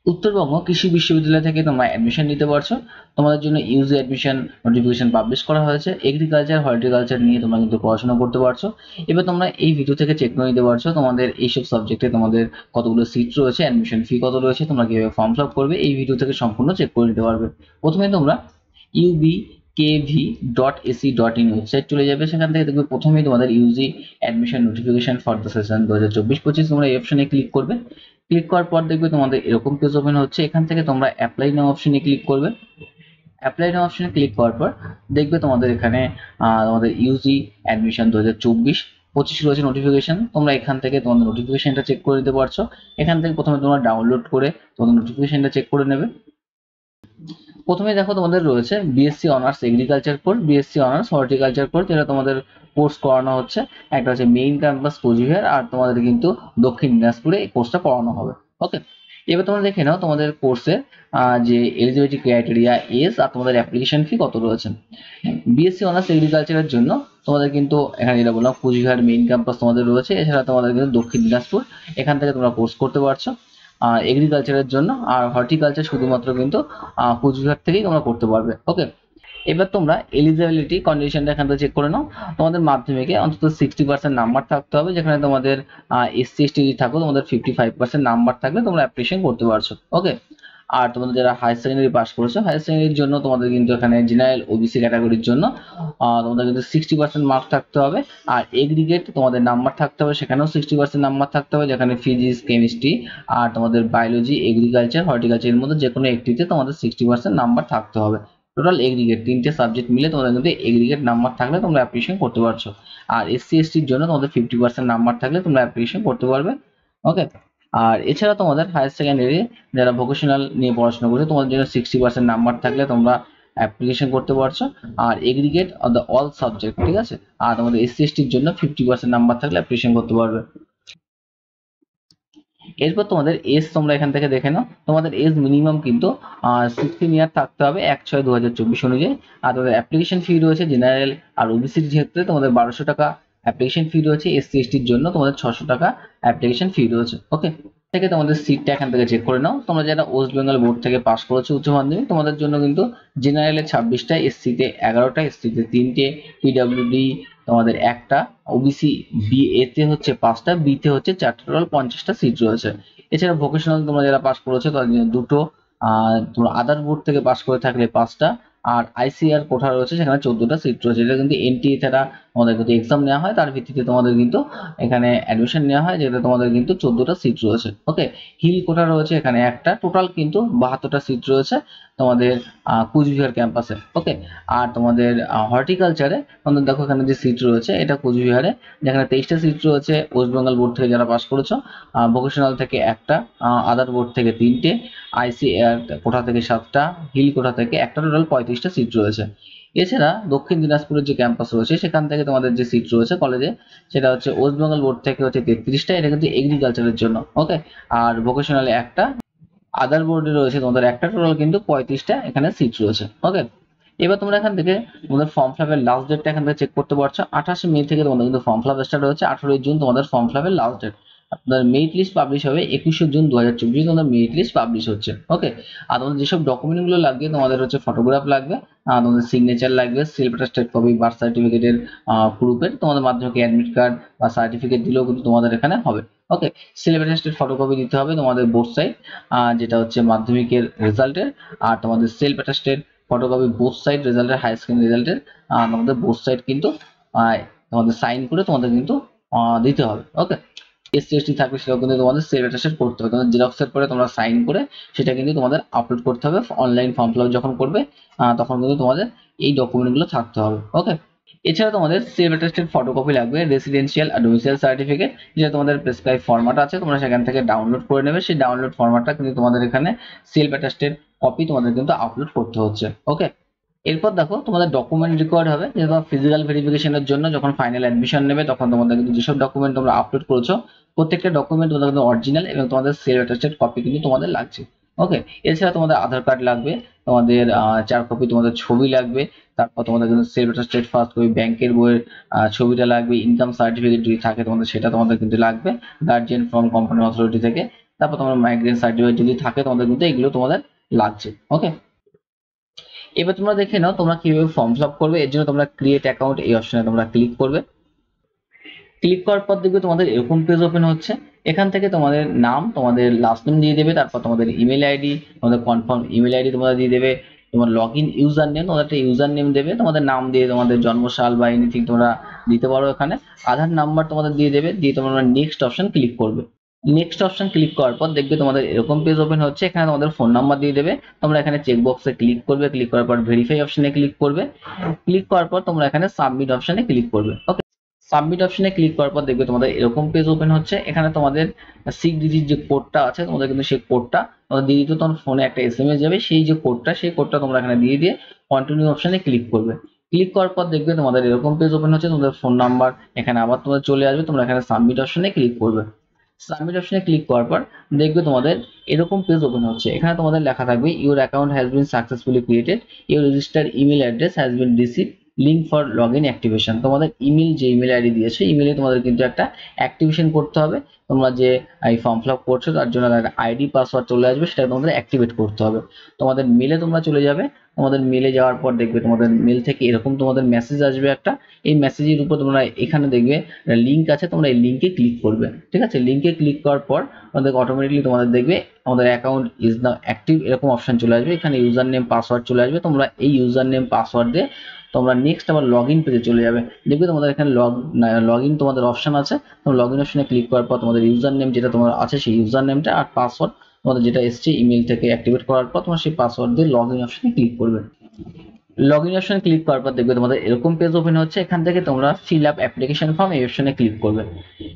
উত্তরবঙ্গ কৃষি বিশ্ববিদ্যালয় থেকে তোমরা অ্যাডমিশন নিতে পারছো। তোমাদের জন্য ইউজি অ্যাডমিশন নোটিফিকেশন পাবলিশ করা হয়েছে। এগ্রিকালচার হর্টিকালচার নিয়ে তোমরা কিন্তু পড়াশোনা করতে পারছো। এবার তোমরা এই ভিডিও থেকে চেক করে নিতে পারছো তোমাদের এইসব সাবজেক্টে তোমাদের কতগুলো সিট রয়েছে, অ্যাডমিশন ফি কত রয়েছে, তোমরা কিভাবে ফর্ম ফিল আপ করবে, এই ভিডিও থেকে সম্পূর্ণ চেক করে নিতে পারবে। প্রথমে তোমরা ubkv.ac.in ওয়েবসাইট চলে যাবে। সেখান থেকে দেখবে প্রথমেই তোমাদের Yuji admission notification for the session 2024-25, তোমরা এই অপশনে ক্লিক করবে। ক্লিক করার পর দেখবে তোমাদের এরকম পেজ ওপেন হচ্ছে। এখান থেকে তোমরা অ্যাপ্লাই নাও অপশনে ক্লিক করবে। অ্যাপ্লাই নাও অপশনে ক্লিক করার পর দেখবে তোমাদের এখানে তোমাদের ইউজি অ্যাডমিশন 2024-25 রয়েছে নোটিফিকেশন। তোমরা এখান থেকে তোমাদের নোটিফিকেশনটা চেক করে নিতে পারছো। এখান থেকে প্রথমে তোমরা ডাউনলোড করে তোমাদের নোটিফিকেশনটা চেক করে নেবে। প্রথমে দেখো তোমাদের রয়েছে BSc honours agriculture course, BSc honours horticulture course, যেটা তোমাদের কোর্স করানো হচ্ছে। একটা হচ্ছে মেইন ক্যাম্পাস কোচবিহার, আর তোমাদের কিন্তু দক্ষিণ দিনাজপুরে এই কোর্সটা পড়ানো হবে। ওকে, এবার তোমরা দেখে নাও তোমাদের কোর্সের যে এলিজিবিলিটি ক্রাইটেরিয়া, এজ আর তোমাদের অ্যাপ্লিকেশন ফি কত রয়েছে। বিএসসি অনার্স এগ্রিকালচারের জন্য তোমাদের কিন্তু এখানে যেটা বললাম কোচবিহার মেইন ক্যাম্পাস তোমাদের রয়েছে। এছাড়া তোমাদের কিন্তু দক্ষিণ দিনাজপুর, এখান থেকে তোমরা কোর্স করতে পারছো এগ্রিকালচারের জন্য। আর হর্টিকালচার শুধুমাত্র কিন্তু কোচবিহার থেকেই তোমরা করতে পারবে। ওকে, এবার তোমরা এলিজিবিলিটি কন্ডিশনটা এখান থেকে চেক করে নাও। তোমাদের মাধ্যমিকে অন্তত 60% নাম্বার থাকতে হবে, যেখানে তোমাদের এসসি এসটি যদি থাকো তোমাদের 55% নাম্বার থাকলে তোমরা অ্যাপ্লিকেশন করতে পারছো। ওকে, আর তোমাদের যারা হায়ার সেকেন্ডারি পাস করেছো, হায়ার সেকেন্ডারির জন্য তোমাদের কিন্তু এখানে জেনারেল ওবিসি ক্যাটাগরির জন্য তোমাদের কিন্তু 60% মার্ক থাকতে হবে। আর এগ্রিগেট তোমাদের নাম্বার থাকতে হবে, সেখানেও 60% নাম্বার থাকতে হবে, যেখানে ফিজিক্স, কেমিস্ট্রি আর তোমাদের বায়োলজি, এগ্রিকালচার, হর্টিকালচারের মধ্যে যে কোনো একটিতে তোমাদের 60% নাম্বার থাকতে হবে। টোটাল এগ্রিগেট তিনটে সাবজেক্ট মিলে তোমাদের কিন্তু এগ্রিগেট নাম্বার থাকলে তোমরা অ্যাপ্লিকেশন করতে পারছো। আর এসসি এসটির জন্য তোমাদের 50% নাম্বার থাকলে তোমরা অ্যাপ্লিকেশন করতে পারবে। ওকে, আর এছাড়া তোমাদের হায়ার সেকেন্ডারি যারা ভোকেশনাল নিয়ে পড়াশোনা করছে, তোমাদের জন্য 60% নাম্বার থাকলে তোমরা অ্যাপ্লিকেশন করতে পারছো। আর aggregate of the all subject, ঠিক আছে। আর তোমাদের এসসি এসটির জন্য 50% নাম্বার থাকলে অ্যাপ্লিকেশন করতে পারবে। এরপর তোমাদের এজ তোমরা এখান থেকে দেখে নাও। তোমাদের এজ মিনিমাম কিন্তু 16 ইয়ার থাকতে হবে 1/6/2024 অনুযায়ী। আর তোমাদের অ্যাপ্লিকেশন ফি রয়েছে জেনারেল আর ওবিসির ক্ষেত্রে তোমাদের 1200 টাকা অ্যাপ্লিকেশন ফি রয়েছে। এসসি এসটির জন্য তোমাদের 600 টাকা অ্যাপ্লিকেশন ফি রয়েছে। ওকে, থেকে তোমাদের সিটটা এখান থেকে চেক করে নাও। তোমরা যারা ওয়েস্ট বেঙ্গল বোর্ড থেকে পাস করেছো উচ্চ মাধ্যমিক, তোমাদের জন্য কিন্তু জেনারেলে 26টা, এসসিতে 11টা, এসটিতে 3টে, পিডব্লিউডি তোমাদের একটা, ওবিসি বি এতে হচ্ছে 5টা, বিতে হচ্ছে 4টা, টোটাল 50টা সিট রয়েছে। এছাড়া ভোকেশনাল তোমরা যারা পাস করেছো তাদের জন্য 2টো, তোমরা আদার বোর্ড থেকে পাস করে থাকলে 5টা, আর আইসিআর কোঠা রয়েছে সেখানে 14টা সিট রয়েছে। এটা কিন্তু এনটিএ ছাড়া তোমাদের কিন্তু এক্সাম নেওয়া হয়, তার ভিত্তিতে তোমাদের কিন্তু এখানে অ্যাডমিশন নেওয়া হয়, যেটা তোমাদের কিন্তু 14টা সিট রয়েছে। ওকে, হিল কোঠা রয়েছে এখানে একটা, টোটাল কিন্তু 72টা সিট রয়েছে তোমাদের কুচবিহার ক্যাম্পাসে। ওকে, আর তোমাদের হর্টিকালচারে তোমাদের দেখো এখানে যে সিট রয়েছে এটা কুচবিহারে, যেখানে 23টা সিট রয়েছে ওয়েস্ট বেঙ্গল বোর্ড থেকে যারা পাস করেছো, ভোকেশনাল থেকে একটা, আদার বোর্ড থেকে 3টে, আইসিএআর কোঠা থেকে 7টা, হিল কোঠা থেকে একটা, টোটাল 35টা সিট রয়েছে। এছাড়া দক্ষিণ দিনাজপুরের যে ক্যাম্পাস রয়েছে সেখান থেকে তোমাদের যে সিট রয়েছে কলেজে, সেটা হচ্ছে ওয়েস্ট বেঙ্গল বোর্ড থেকে হচ্ছে 33টা, এটা কিন্তু এগ্রিকালচারের জন্য। ওকে, আর ভোকেশনালে একটা, আদার বোর্ডে রয়েছে তোমাদের একটা, টোটাল কিন্তু 35টা এখানে সিট রয়েছে। ওকে, এবার তোমরা এখান থেকে তোমাদের ফর্ম ফিল আপের লাস্ট ডেটটা এখান থেকে চেক করতে পারছো। 28 মে থেকে তোমাদের কিন্তু ফর্ম ফিল আপ স্টার্ট হচ্ছে। 18 জুন তোমাদের ফর্ম ফিল আপের লাস্ট ডেট। আপনাদের মেরিট লিস্ট পাবলিশ হবে 21 জুন 2024, তোমাদের মেরিট লিস্ট পাবলিশ হচ্ছে। ওকে, আর তোমাদের যেসব ডকুমেন্টগুলো লাগবে, তোমাদের হচ্ছে ফটোগ্রাফ লাগবে, তোমাদের সিগনেচার লাগবে, সেলফ অ্যাটেস্টেড কপি বার্থ সার্টিফিকেটের প্রুফের, তোমাদের মাধ্যমিক অ্যাডমিট কার্ড বা সার্টিফিকেট দিলেও কিন্তু তোমাদের এখানে হবে। ওকে, সেলফ অ্যাটেস্টেড ফটোকপি দিতে হবে তোমাদের বোর্ড সাইড, যেটা হচ্ছে মাধ্যমিকের রেজাল্টের, আর তোমাদের self attested photocopy both side রেজাল্টের, হাই সেকেন্ডারি রেজাল্টের তোমাদের বোথ সাইড কিন্তু তোমাদের সাইন করে তোমাদের কিন্তু দিতে হবে। ওকে, এসসি এসটি থাকলে সেটাও কিন্তু তোমাদের সেলফ অ্যাটেস্টেড করতে হবে। তোমাদের জেরক্সের পরে তোমরা সাইন করে সেটা কিন্তু তোমাদের আপলোড করতে হবে। অনলাইন ফর্ম ফিল আপ যখন করবে তখন কিন্তু তোমাদের এই ডকুমেন্টগুলো থাকতে হবে। ওকে, এছাড়া তোমাদের সেলফ অ্যাটেস্টেড ফটোকপি লাগবে, রেসিডেন্সিয়াল আর ডোমিসাইল সার্টিফিকেট, যেটা তোমাদের প্রেসক্রাইব ফরম্যাট আছে, তোমরা সেখান থেকে ডাউনলোড করে নেবে। সেই ডাউনলোড ফরম্যাটটা কিন্তু তোমাদের এখানে সেলফ অ্যাটেস্টেড কপি তোমাদের কিন্তু আপলোড করতে হচ্ছে। ওকে, এরপর দেখো তোমাদের ডকুমেন্ট রিকোয়ার্ড হবে, যে তোমার ফিজিক্যাল ভেরিফিকেশনের জন্য যখন ফাইনাল অ্যাডমিশন নেবে তখন তোমাদের কিন্তু যেসব ডকুমেন্ট তোমরা আপলোড করেছো প্রত্যেকটা ডকুমেন্ট তোমাদের কিন্তু অরিজিনাল এবং তোমাদের সেলফ অ্যাটেস্টেড কপি কিন্তু তোমাদের লাগছে। ওকে, এছাড়া তোমাদের আধার কার্ড লাগবে, তোমাদের 4 কপি তোমাদের ছবি লাগবে, তারপর তোমাদের কিন্তু সেলফ অ্যাটেস্টেড ফার্স্ট কপি ব্যাংকের বইয়ের ছবিটা লাগবে, ইনকাম সার্টিফিকেট যদি থাকে তোমাদের সেটা তোমাদের কিন্তু লাগবে, গার্জিয়ান ফ্রম কম্পানি অথরিটি থেকে, তারপর তোমার মাইগ্রেন্ট সার্টিফিকেট যদি থাকে তোমাদের কিন্তু এগুলো তোমাদের লাগছে। ওকে, এবার তোমরা দেখে নাও তোমরা কিভাবে ফর্ম ফিল আপ করবে। এর জন্য তোমরা ক্রিয়েট অ্যাকাউন্ট এই অপশনে তোমরা ক্লিক করবে। ক্লিক করার পর দেখবে তোমাদের এরকম পেজ ওপেন হচ্ছে। এখান থেকে তোমাদের নাম, তোমাদের লাস্ট নেম দিয়ে দেবে, তারপর তোমাদের ইমেল আইডি, তোমাদের কনফার্ম ইমেল আইডি তোমরা দিয়ে দেবে, তোমার লগ ইন ইউজার নেম, তোমাদের একটা ইউজার নেম দেবে, তোমাদের নাম দিয়ে তোমাদের জন্মসাল বা এনিথিং তোমরা দিতে পারো। এখানে আধার নাম্বার তোমাদের দিয়ে দেবে, দিয়ে তোমরা নেক্সট অপশন ক্লিক করবে। নেক্সট অপশন ক্লিক করার পর দেখবে তোমাদের এরকম পেজ ওপেন হচ্ছে। এখানে তোমাদের ফোন নাম্বার দিয়ে দেবে, তোমরা এখানে চেকবক্সে ক্লিক করবে, ক্লিক করার পর ভেরিফাই অপশনে ক্লিক করবে। ক্লিক করার পর তোমরা এখানে সাবমিট অপশনে ক্লিক করবে। ওকে, সাবমিট অপশনে ক্লিক করার পর দেখবে তোমাদের এরকম পেজ ওপেন হচ্ছে। এখানে তোমাদের 6 ডিজিট যে কোডটা আছে তোমাদের কিন্তু সেই কোডটা তোমাদের দিয়ে দিতে, তোমার ফোনে একটা এসএমএস যাবে, সেই যে কোডটা সেই কোডটা তোমরা এখানে দিয়ে দিয়ে কন্টিনিউ অপশনে ক্লিক করবে। ক্লিক করার পর দেখবে তোমাদের এরকম পেজ ওপেন হচ্ছে, তোমাদের ফোন নাম্বার এখানে আবার তোমাদের চলে আসবে, তোমরা এখানে সাবমিট অপশনে ক্লিক করবে। সাবমিট অপশনে ক্লিক করার পর দেখবে তোমাদের এরকম পেজ ওপেন হচ্ছে। এখানে তোমাদের লেখা থাকবে your account has been successfully created, your registered email address has been receive link for log in activation. তোমাদের ইমেল যে ইমেল আইডি দিয়েছে ইমেলে তোমাদের কিন্তু একটা অ্যাক্টিভেশন করতে হবে। তোমরা যে এই ফর্ম ফিল আপ করছো তার জন্য একটা আইডি পাসওয়ার্ড চলে আসবে, সেটা তোমাদের অ্যাক্টিভেট করতে হবে। তোমাদের মেলে তোমরা চলে যাবে, তোমাদের মেলে যাওয়ার পর দেখবে তোমাদের মেল থেকে এরকম তোমাদের মেসেজ আসবে একটা। এই মেসেজের উপর তোমরা এখানে দেখবে লিঙ্ক আছে, তোমরা এই লিঙ্কে ক্লিক করবে। ঠিক আছে, লিঙ্কে ক্লিক করার পর তোমাদের অটোমেটিকলি তোমাদের দেখবে আমাদের অ্যাকাউন্ট ইজ নাও অ্যাক্টিভ এরকম অপশন চলে আসবে। এখানে ইউজার নেম পাসওয়ার্ড চলে আসবে, তোমরা এই ইউজার নেম পাসওয়ার্ড দিয়ে তোমরা নেক্সট আবার লগ ইন পেজে চলে যাবে। দেখবে তোমাদের এখানে লগ ইন তোমাদের অপশন আছে, তোমরা লগ ইন অপশনে ক্লিক করার পর তোমাদের ইউজার নেম যেটা তোমার আছে সেই ইউজার নেমটা আর পাসওয়ার্ড তোমাদের যেটা এসছে ইমেল থেকে অ্যাক্টিভেট করার পর তোমরা সেই পাসওয়ার্ড দিয়ে লগ ইন অপশনে ক্লিক করবে। লগ ইন অপশনে ক্লিক করার পর দেখবে তোমাদের এরকম পেজ ওপেন হচ্ছে। এখান থেকে তোমরা ফিল আপ অ্যাপ্লিকেশন ফর্ম এই অপশনে ক্লিক করবে।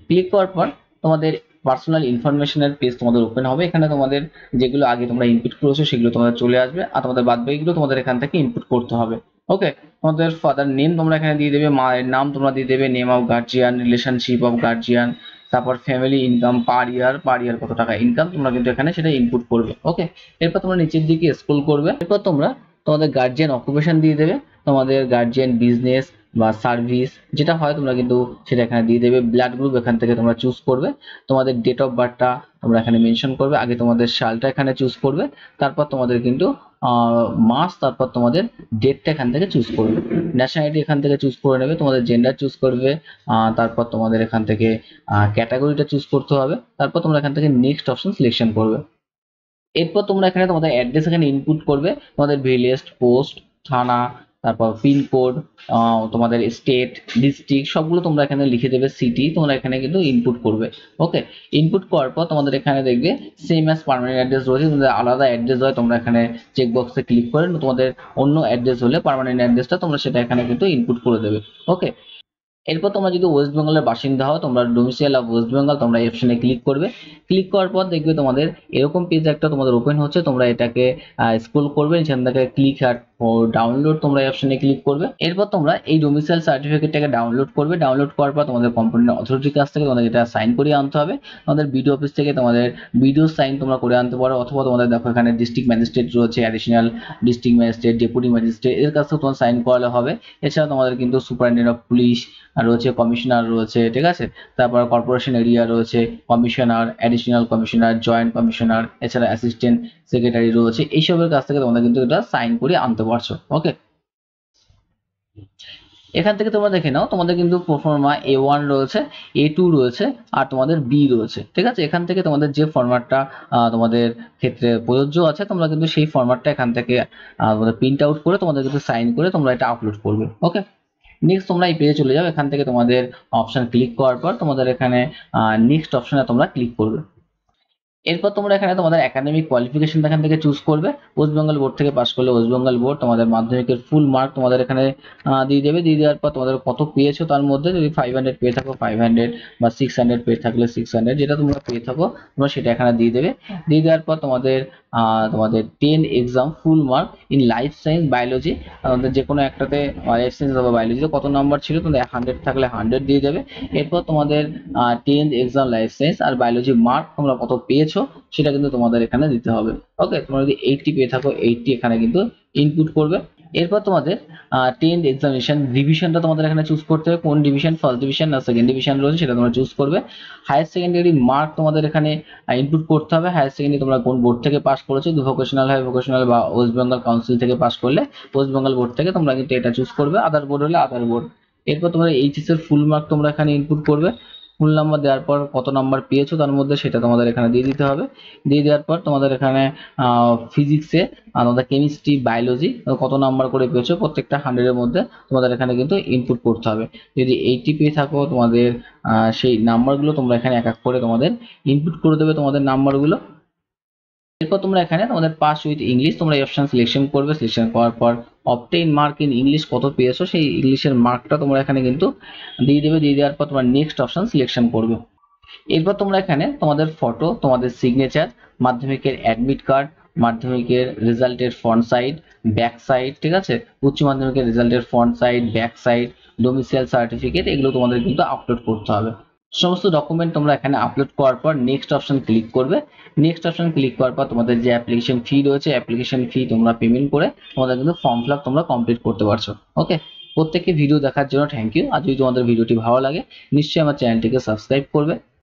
ক্লিক করার পর তোমাদের পার্সোনাল ইনফরমেশনের পেজ তোমাদের ওপেন হবে। এখানে তোমাদের যেগুলো আগে তোমরা ইনপুট করেছো সেগুলো তোমাদের চলে আসবে, আর তোমাদের বাদবাকিগুলো তোমাদের এখান থেকে ইনপুট করতে হবে। ওকে, তোমাদের ফাদার নেম তোমরা এখানে দিয়ে দেবে, মায়ের নাম তোমরা দিয়ে দেবে, name of guardian, relationship of guardian, তারপর ফ্যামিলি ইনকাম পার ইয়ার কত টাকা ইনকাম তোমরা কিন্তু এখানে সেটা ইনপুট করবে। ওকে, এরপর তোমরা নিচের দিকে স্ক্রল করবে। এরপর তোমরা তোমাদের গার্জিয়ান অকুপেশন দিয়ে দেবে, তোমাদের গার্জিয়ান বিজনেস বা সার্ভিস যেটা হয় তোমরা কিন্তু সেটা এখানে দিয়ে দেবে। ব্লাড গ্রুপ এখান থেকে তোমরা চুজ করবে, তোমাদের ডেট অফ বার্থটা তোমরা এখানে মেনশন করবে, আগে তোমাদের সালটা এখানে চুজ করবে, তারপর তোমাদের কিন্তু মাস, তারপর তোমাদের ডেটটা এখান থেকে চুজ করবে। ন্যাশনালিটি এখান থেকে চুজ করে নেবে, তোমাদের জেন্ডার চুজ করবে, তারপর তোমাদের এখান থেকে ক্যাটাগরিটা চুজ করতে হবে, তারপর তোমরা এখান থেকে নেক্সট অপশন সিলেকশন করবে। এরপর তোমরা এখানে তোমাদের অ্যাড্রেস এখানে ইনপুট করবে, তোমাদের ভিলেজ, পোস্ট, থানা, তারপর পিনকোড, তোমাদের স্টেট, ডিস্ট্রিক্ট সবগুলো তোমরা এখানে লিখে দেবে, সিটি তোমরা এখানে কিন্তু ইনপুট করবে। ওকে, ইনপুট করার পর তোমাদের এখানে দেখবে সেম অ্যাজ পার্মানেন্ট অ্যাড্রেস রয়েছে, তোমাদের আলাদা অ্যাড্রেস হয় তোমরা এখানে চেকবক্সে ক্লিক করে তোমাদের অন্য অ্যাড্রেস হলে পার্মানেন্ট অ্যাড্রেসটা তোমরা সেটা এখানে কিন্তু ইনপুট করে দেবে। ওকে, এরপর তোমরা যদি ওয়েস্ট বেঙ্গলের বাসিন্দা হও, তোমরা ডোমিসাইল অফ ওয়েস্ট বেঙ্গল তোমরা এই অপশনে ক্লিক করবে। ক্লিক করার পর দেখবে তোমাদের এরকম পেজ একটা তোমাদের ওপেন হচ্ছে, তোমরা এটাকে স্ক্রল করবে, এখান থেকে ক্লিক আর ডাউনলোড তোমরা এই অপশনে ক্লিক করবে। এরপর তোমরা এই ডোমিসাইল সার্টিফিকেটটাকে ডাউনলোড করবে। ডাউনলোড করার পর তোমাদের কোম্পানির অথরিটির কাছ থেকে তোমাদের এটা সাইন করিয়ে আনতে হবে। তোমাদের বিডিও অফিস থেকে তোমাদের বিডিও সাইন তোমরা করে আনতে পারো, অথবা তোমাদের দেখো এখানে ডিস্ট্রিক্ট ম্যাজিস্ট্রেট রয়েছে, additional district magistrate, deputy magistrate এর কাছ থেকে তোমার সাইন করালে হবে। এছাড়া তোমাদের কিন্তু সুপারিনটেন্ডেন্ট অফ পুলিশ রয়েছে, কমিশনার রয়েছে, ঠিক আছে, তারপর কর্পোরেশন এরিয়া রয়েছে, commissioner, additional commissioner, joint commissioner, এছাড়া অ্যাসিস্ট্যান্ট সেক্রেটারি রয়েছে, এইসবের কাছ থেকে তোমরা কিন্তু এটা সাইন করে আনতে পারছো। ওকে, এখান থেকে তোমরা দেখে নাও তোমাদের কিন্তু প্রোফর্মা A1 রয়েছে, A2 রয়েছে আর তোমাদের B রয়েছে। ঠিক আছে, এখান থেকে তোমাদের যে ফরম্যাটটা তোমাদের ক্ষেত্রে প্রযোজ্য আছে তোমরা কিন্তু সেই ফরম্যাটটা এখান থেকে প্রিন্ট আউট করে তোমাদের কিন্তু সাইন করে তোমরা এটা আপলোড করবে। ওকে, নেক্সট তোমরা এই পেজে চলে যাও। এখান থেকে তোমাদের অপশন ক্লিক করার পর তোমাদের এখানে নেক্সট অপশনে তোমরা ক্লিক করবে। এরপর তোমরা এখানে তোমাদের একাডেমিক কোয়ালিফিকেশন এখান থেকে চুজ করবে। ওয়েস্ট বেঙ্গল বোর্ড থেকে পাস করলে ওয়েস্ট বেঙ্গল বোর্ড, তোমাদের মাধ্যমিকের ফুল মার্ক তোমাদের এখানে দিয়ে দেবে। দিয়ে দেওয়ার পর তোমাদের কত পেয়েছো তার মধ্যে যদি 500 পেয়ে থাকো 500 বা 600 পেয়ে থাকলে 600, যেটা তোমরা পেয়ে থাকো তোমরা সেটা এখানে দিয়ে দেবে। দিয়ে দেওয়ার পর তোমাদের 10 exam full mark in life science biology, তোমাদের যে কোনো একটাতে লাইফ সায়েন্স অথবা বায়োলজিতে কত নাম্বার ছিল তোমাদের 100 থাকলে 100 দিয়ে দেবে। এরপর তোমাদের 10th এক্সাম লাইফ সায়েন্স আর বায়োলজি মার্ক তোমরা কত পেয়েছো সেটা কিন্তু তোমাদের এখানে দিতে হবে। ওকে, তোমরা যদি 80 পেয়ে থাকো 80 এখানে কিন্তু ইনপুট করবে। এরপর তোমাদের 10th এক্সামিনেশন ডিভিশনটা তোমাদের এখানে চুজ করতে হবে, কোন ডিভিশন, ফার্স্ট ডিভিশন না সেকেন্ড ডিভিশন রয়েছে সেটা তোমরা চুজ করবে। হায়ার সেকেন্ডারি মার্ক তোমাদের এখানে ইনপুট করতে হবে। হায়ার সেকেন্ডারি তোমরা কোন বোর্ড থেকে পাস করেছো, যদি ভোকেশনাল হয় ভোকেশনাল, বা ওয়েস্ট বেঙ্গল কাউন্সিল থেকে পাস করলে ওয়েস্ট বেঙ্গল বোর্ড থেকে তোমরা কিন্তু এটা চুজ করবে, আদার বোর্ড হলে আদার বোর্ড। এরপর তোমরা এইচএস এর ফুল মার্ক তোমরা এখানে ইনপুট করবে। ফুল নাম্বার দেওয়ার পর কত নাম্বার পেয়েছো তার মধ্যে সেটা তোমাদের এখানে দিয়ে দিতে হবে। দিয়ে দেওয়ার পর তোমাদের এখানে ফিজিক্সে, আমাদের কেমিস্ট্রি, বায়োলজি কত নাম্বার করে পেয়েছো প্রত্যেকটা 100 এর মধ্যে তোমাদের এখানে কিন্তু ইনপুট করতে হবে। যদি 80 পেয়ে থাকো তোমাদের সেই নাম্বারগুলো তোমরা এখানে এক এক করে তোমাদের ইনপুট করে দেবে তোমাদের নাম্বারগুলো। এরপর তোমরা এখানে তোমাদের পাস উইথ ইংলিশ তোমরা এই অপশন সিলেকশন করবে। সিলেকশন করার পর অবটেইন মার্ক ইন ইংলিশ কত পেয়েছো সেই ইংলিশের মার্কটা তোমরা এখানে কিন্তু দিয়ে দেবে। দিয়ে দেওয়ার পর তোমরা নেক্সট অপশন সিলেকশন করবে। এরপর তোমরা এখানে তোমাদের ফটো, তোমাদের সিগনেচার, মাধ্যমিকের অ্যাডমিট কার্ড, মাধ্যমিকের রেজাল্টের ফ্রন্ট সাইড, ব্যাক সাইড, ঠিক আছে, উচ্চ মাধ্যমিকের রেজাল্টের front side, back side, domicile certificate, এগুলো তোমাদের কিন্তু আপলোড করতে হবে। সমস্ত ডকুমেন্ট তোমরা এখানে আপলোড করার পর নেক্সট অপশন ক্লিক করবে। নেক্সট অপশন ক্লিক করার পর তোমাদের যে অ্যাপ্লিকেশন ফি রয়েছে, অ্যাপ্লিকেশন ফি তোমরা পেমেন্ট করে তোমাদের কিন্তু ফর্ম ফিল আপ তোমরা কমপ্লিট করতে পারছো। ওকে, প্রত্যেককে ভিডিও দেখার জন্য থ্যাংক ইউ। আর যদি তোমাদের ভিডিওটি ভালো লাগে নিশ্চয়ই আমার চ্যানেলটিকে সাবস্ক্রাইব করবে।